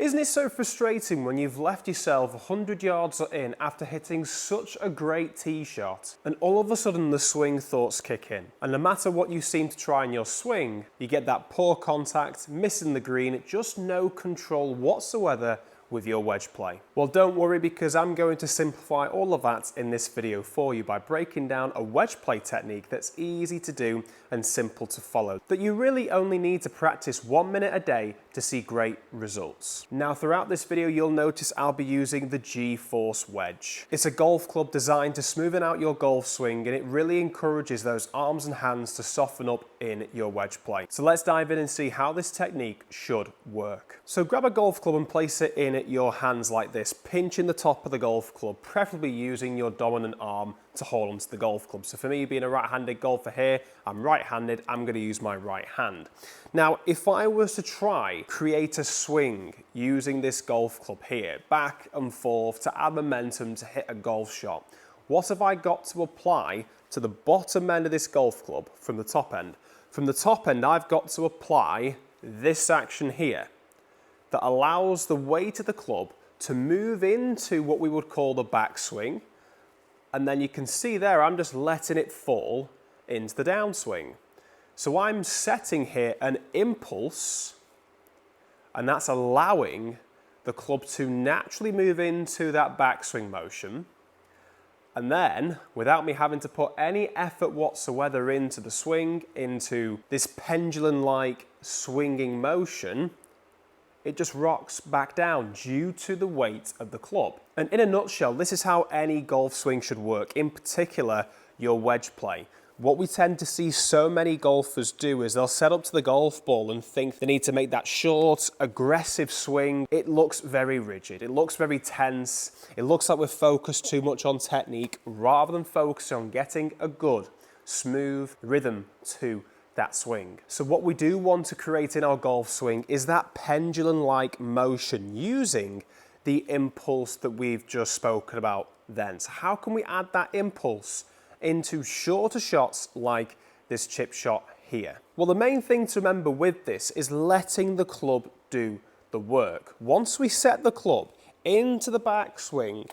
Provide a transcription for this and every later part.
Isn't it so frustrating when you've left yourself 100 yards in after hitting such a great tee shot and all of a sudden the swing thoughts kick in, and no matter what you seem to try in your swing, you get that poor contact, missing the green, just no control whatsoever with your wedge play? Well, don't worry, because I'm going to simplify all of that in this video for you by breaking down a wedge play technique that's easy to do and simple to follow, that you really only need to practice 1 minute a day to see great results. Now, throughout this video, you'll notice I'll be using the GForce Wedge. It's a golf club designed to smoothen out your golf swing, and it really encourages those arms and hands to soften up in your wedge play. So let's dive in and see how this technique should work. So grab a golf club and place it in your hands like this, pinching the top of the golf club, preferably using your dominant arm to hold onto the golf club. So for me, being a right-handed golfer here, I'm right-handed, I'm going to use my right hand. Now, if I was to try create a swing using this golf club here, back and forth to add momentum to hit a golf shot, what have I got to apply to the bottom end of this golf club from the top end? From the top end, I've got to apply this action here that allows the weight of the club to move into what we would call the backswing. And then you can see there, I'm just letting it fall into the downswing. So I'm setting here an impulse, and that's allowing the club to naturally move into that backswing motion. And then, without me having to put any effort whatsoever into the swing, into this pendulum-like swinging motion, it just rocks back down due to the weight of the club. And in a nutshell, this is how any golf swing should work, in particular your wedge play. What we tend to see so many golfers do is they'll set up to the golf ball and think they need to make that short, aggressive swing. It looks very rigid, it looks very tense, it looks like we're focused too much on technique rather than focusing on getting a good, smooth rhythm to that swing. So what we do want to create in our golf swing is that pendulum-like motion using the impulse that we've just spoken about then. So how can we add that impulse into shorter shots like this chip shot here? Well, the main thing to remember with this is letting the club do the work. Once we set the club into the backswing,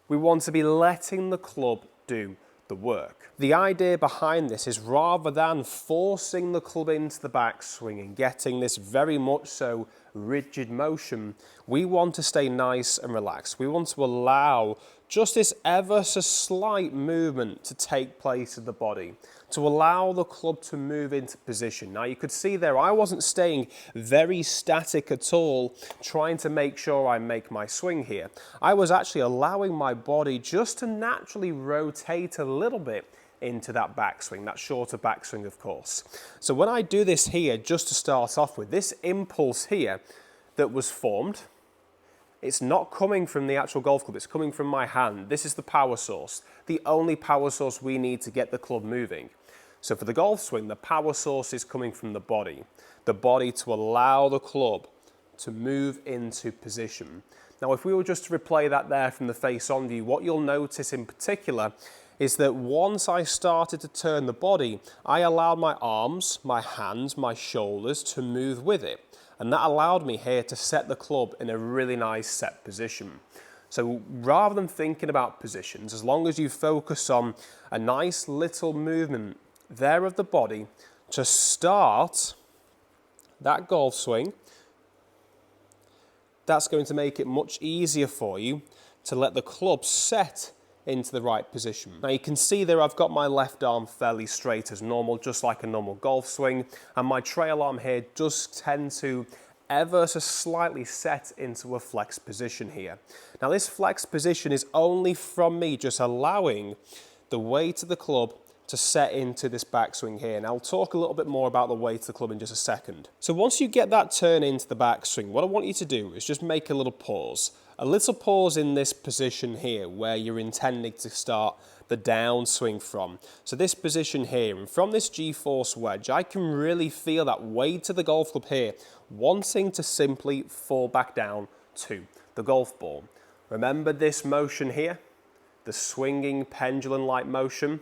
we want to be letting the club do the work. The idea behind this is rather than forcing the club into the backswing and getting this very much so rigid motion, we want to stay nice and relaxed. We want to allow just this ever so slight movement to take place in the body, to allow the club to move into position. Now you could see there, I wasn't staying very static at all, trying to make sure I make my swing here. I was actually allowing my body just to naturally rotate a little bit into that backswing, that shorter backswing, of course. So when I do this here, just to start off with, this impulse here that was formed, it's not coming from the actual golf club, it's coming from my hand. This is the power source, the only power source we need to get the club moving. So for the golf swing, the power source is coming from the body to allow the club to move into position. Now, if we were just to replay that there from the face-on view, what you'll notice in particular is that once I started to turn the body, I allowed my arms, my hands, my shoulders to move with it. And that allowed me here to set the club in a really nice set position. So rather than thinking about positions, as long as you focus on a nice little movement there of the body to start that golf swing, that's going to make it much easier for you to let the club set into the right position. Now you can see there I've got my left arm fairly straight as normal, just like a normal golf swing, and my trail arm here does tend to ever so slightly set into a flex position here. Now this flex position is only from me just allowing the weight of the club to set into this backswing here. And I'll talk a little bit more about the weight of the club in just a second. So once you get that turn into the backswing, what I want you to do is just make a little pause. A little pause in this position here where you're intending to start the downswing from. So this position here, and from this GForce Wedge, I can really feel that weight of the golf club here wanting to simply fall back down to the golf ball. Remember this motion here, the swinging pendulum-like motion?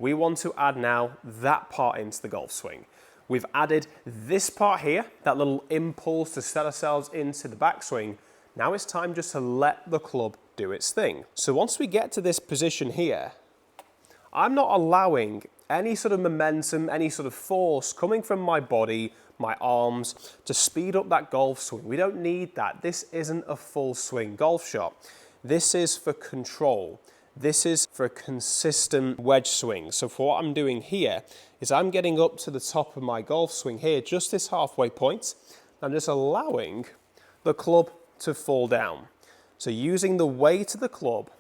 We want to add now that part into the golf swing. We've added this part here, that little impulse to set ourselves into the backswing. Now it's time just to let the club do its thing. So once we get to this position here, I'm not allowing any sort of momentum, any sort of force coming from my body, my arms, to speed up that golf swing. We don't need that. This isn't a full swing golf shot. This is for control. This is for a consistent wedge swing. So for what I'm doing here is I'm getting up to the top of my golf swing here, just this halfway point. I'm just allowing the club to fall down. So using the weight of the club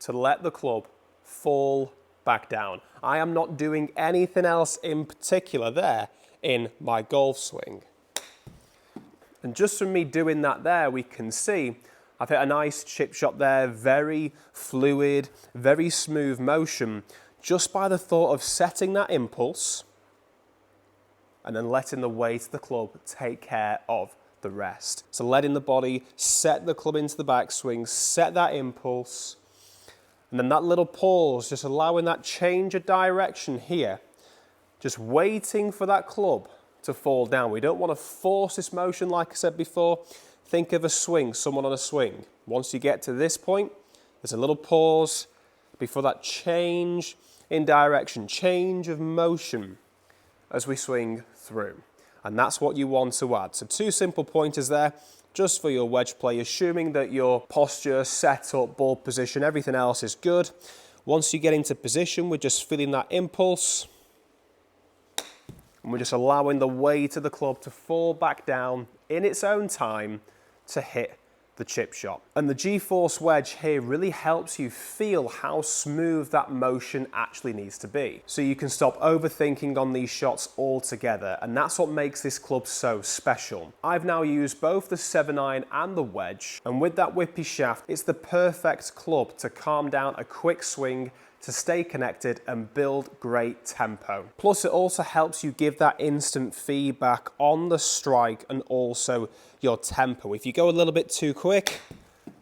to let the club fall back down. I am not doing anything else in particular there in my golf swing. And just from me doing that there, we can see I've hit a nice chip shot there, very fluid, very smooth motion, just by the thought of setting that impulse and then letting the weight of the club take care of the rest. So letting the body set the club into the backswing, set that impulse, and then that little pause, just allowing that change of direction here, just waiting for that club to fall down. We don't want to force this motion, like I said before. Think of a swing, someone on a swing. Once you get to this point, there's a little pause before that change in direction, change of motion as we swing through. And that's what you want to add. So 2 simple pointers there, just for your wedge play, assuming that your posture, setup, ball position, everything else is good. Once you get into position, we're just feeling that impulse. And we're just allowing the weight of the club to fall back down in its own time to hit the chip shot. And the GForce Wedge here really helps you feel how smooth that motion actually needs to be. So you can stop overthinking on these shots altogether, and that's what makes this club so special. I've now used both the 7-iron and the wedge, and with that whippy shaft, it's the perfect club to calm down a quick swing, to stay connected and build great tempo. Plus it also helps you give that instant feedback on the strike and also your tempo. If you go a little bit too quick,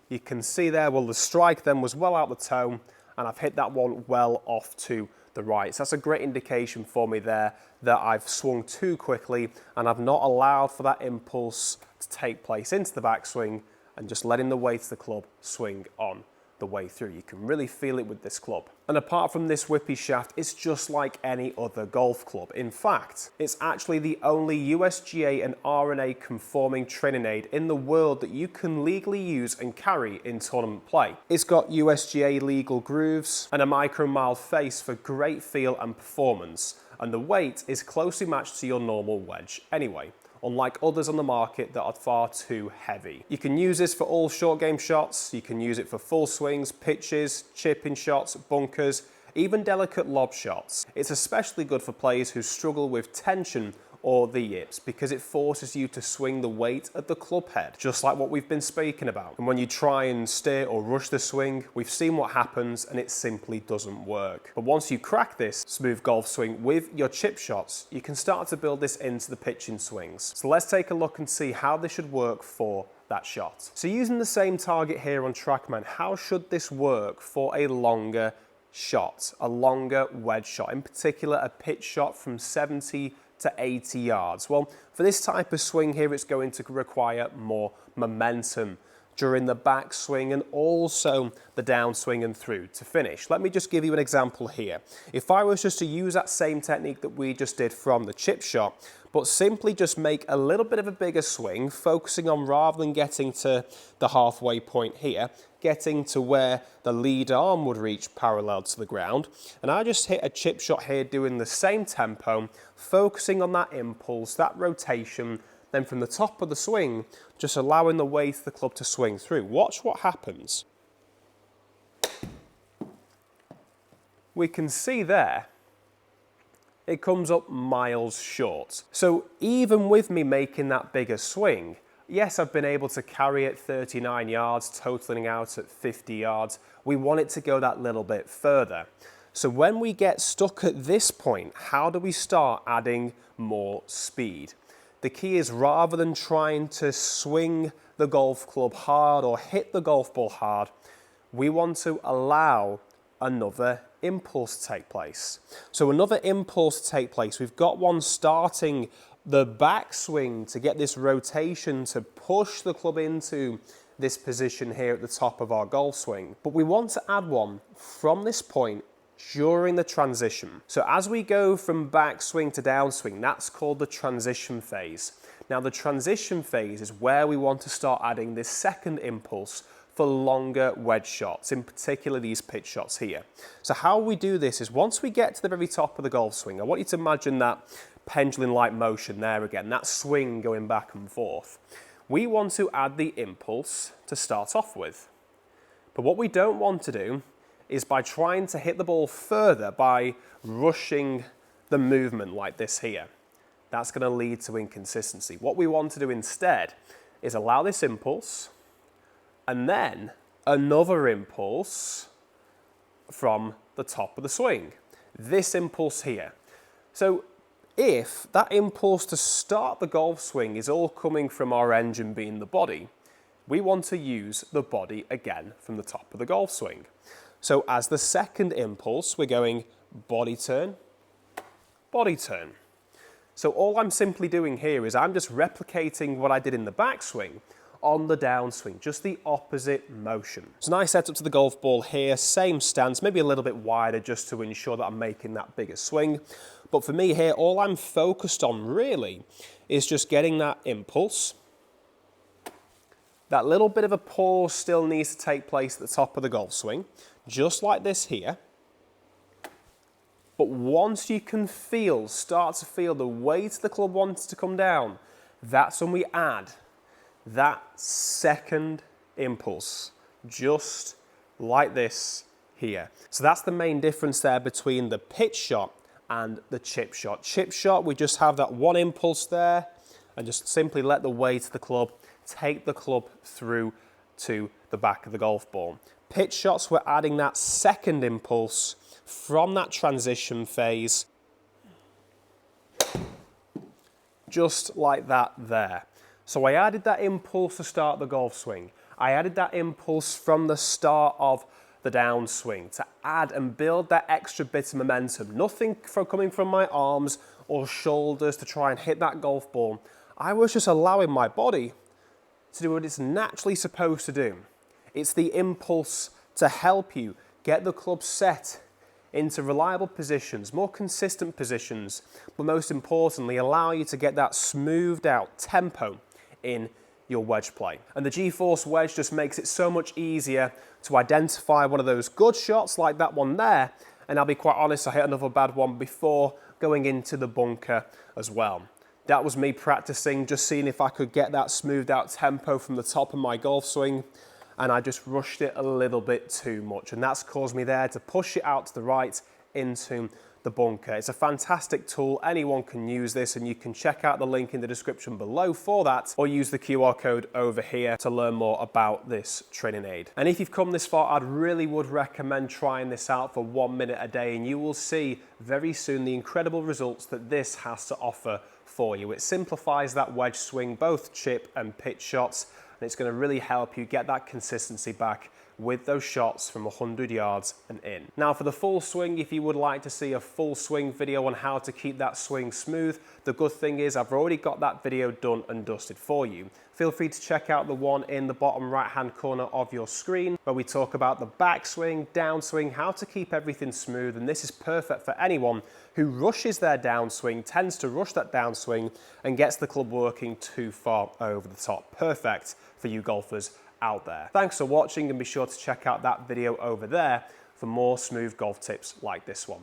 you can see there, well, the strike then was well out the toe and I've hit that one well off to the right. So that's a great indication for me there that I've swung too quickly and I've not allowed for that impulse to take place into the backswing and just letting the weight of the club swing on the way through. You can really feel it with this club. And apart from this whippy shaft, it's just like any other golf club. In fact, it's actually the only USGA and R&A conforming training aid in the world that you can legally use and carry in tournament play. It's got USGA legal grooves and a micro mild face for great feel and performance. And the weight is closely matched to your normal wedge anyway, unlike others on the market that are far too heavy. You can use this for all short game shots, you can use it for full swings, pitches, chipping shots, bunkers, even delicate lob shots. It's especially good for players who struggle with tension or the yips because it forces you to swing the weight of the club head, just like what we've been speaking about. And when you try and steer or rush the swing, we've seen what happens and it simply doesn't work. But once you crack this smooth golf swing with your chip shots, you can start to build this into the pitching swings. So let's take a look and see how this should work for that shot. So using the same target here on TrackMan, how should this work for a longer shot, a longer wedge shot, in particular a pitch shot from 70 to 80 yards? Well, for this type of swing here, it's going to require more momentum during the backswing and also the downswing and through to finish. Let me just give you an example here. If I was just to use that same technique that we just did from the chip shot, but simply just make a little bit of a bigger swing, focusing on, rather than getting to the halfway point here, getting to where the lead arm would reach parallel to the ground. And I just hit a chip shot here doing the same tempo, focusing on that impulse, that rotation, then from the top of the swing, just allowing the weight of the club to swing through. Watch what happens. We can see there, it comes up miles short. So even with me making that bigger swing, yes, I've been able to carry it 39 yards, totaling out at 50 yards. We want it to go that little bit further. So when we get stuck at this point, how do we start adding more speed? The key is, rather than trying to swing the golf club hard or hit the golf ball hard, we want to allow another impulse to take place. So another impulse to take place. We've got one starting the backswing to get this rotation to push the club into this position here at the top of our golf swing. But we want to add one from this point during the transition. So as we go from backswing to downswing, that's called the transition phase. Now the transition phase is where we want to start adding this second impulse for longer wedge shots, in particular these pitch shots here. So how we do this is once we get to the very top of the golf swing, I want you to imagine that pendulum-like motion there again, that swing going back and forth. We want to add the impulse to start off with. But what we don't want to do is by trying to hit the ball further by rushing the movement like this here. That's going to lead to inconsistency. What we want to do instead is allow this impulse and then another impulse from the top of the swing. This impulse here. So if that impulse to start the golf swing is all coming from our engine being the body, we want to use the body again from the top of the golf swing. So as the second impulse, we're going body turn, body turn. So all I'm simply doing here is I'm just replicating what I did in the backswing on the downswing, just the opposite motion. So now I set up to the golf ball here, same stance, maybe a little bit wider just to ensure that I'm making that bigger swing. But for me here, all I'm focused on really is just getting that impulse. That little bit of a pause still needs to take place at the top of the golf swing, just like this here. But once you can start to feel the weight the club wants to come down, that's when we add that second impulse, just like this here. So that's the main difference there between the pitch shot and the chip shot. Chip shot, we just have that one impulse there and just simply let the weight of the club take the club through to the back of the golf ball. Pitch shots, we're adding that second impulse from that transition phase, just like that there. So I added that impulse to start the golf swing. I added that impulse from the start of the downswing to add and build that extra bit of momentum. Nothing coming from my arms or shoulders to try and hit that golf ball. I was just allowing my body to do what it's naturally supposed to do. It's the impulse to help you get the club set into reliable positions, more consistent positions, but most importantly, allow you to get that smoothed out tempo in your wedge play. And the GForce Wedge just makes it so much easier to identify one of those good shots like that one there. And I'll be quite honest, I hit another bad one before going into the bunker as well. That was me practicing, just seeing if I could get that smoothed out tempo from the top of my golf swing. And I just rushed it a little bit too much. And that's caused me there to push it out to the right into the bunker. It's a fantastic tool. Anyone can use this, and you can check out the link in the description below for that, or use the QR code over here to learn more about this training aid. And if you've come this far, I'd really would recommend trying this out for 1 minute a day, and you will see very soon the incredible results that this has to offer for you. It simplifies that wedge swing, both chip and pitch shots, and it's going to really help you get that consistency back with those shots from 100 yards and in. Now for the full swing, if you would like to see a full swing video on how to keep that swing smooth, the good thing is I've already got that video done and dusted for you. Feel free to check out the one in the bottom right hand corner of your screen where we talk about the backswing, downswing, how to keep everything smooth, and this is perfect for anyone who rushes their downswing, tends to rush that downswing and gets the club working too far over the top. Perfect for you golfers out there. Thanks for watching, and be sure to check out that video over there for more smooth golf tips like this one.